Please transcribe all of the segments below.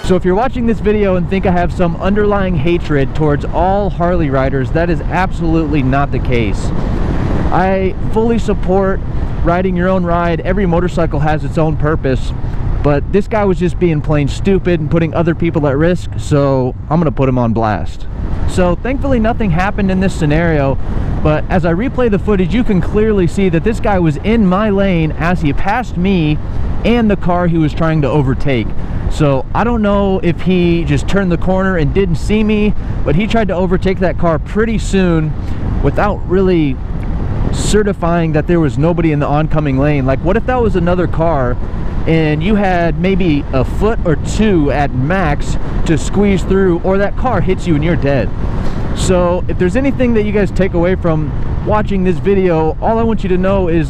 So if you're watching this video and think I have some underlying hatred towards all Harley riders, that is absolutely not the case. I fully support riding your own ride. Every motorcycle has its own purpose, but this guy was just being plain stupid and putting other people at risk, so I'm gonna put him on blast. So thankfully nothing happened in this scenario, but as I replay the footage, you can clearly see that this guy was in my lane as he passed me and the car he was trying to overtake. So I don't know if he just turned the corner and didn't see me, but he tried to overtake that car pretty soon without really certifying that there was nobody in the oncoming lane. Like, what if that was another car and you had maybe a foot or two at max to squeeze through, or that car hits you and you're dead? So if there's anything that you guys take away from watching this video, all I want you to know is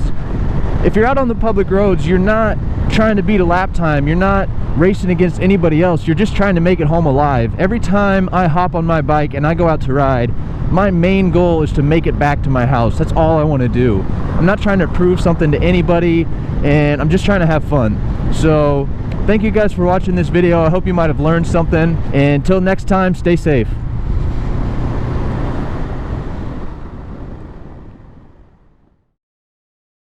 if you're out on the public roads, you're not trying to beat a lap time, you're not racing against anybody else, you're just trying to make it home alive. Every time I hop on my bike and I go out to ride, my main goal is to make it back to my house. That's all I want to do. I'm not trying to prove something to anybody, and I'm just trying to have fun. So thank you guys for watching this video. I hope you might have learned something, and until next time, stay safe.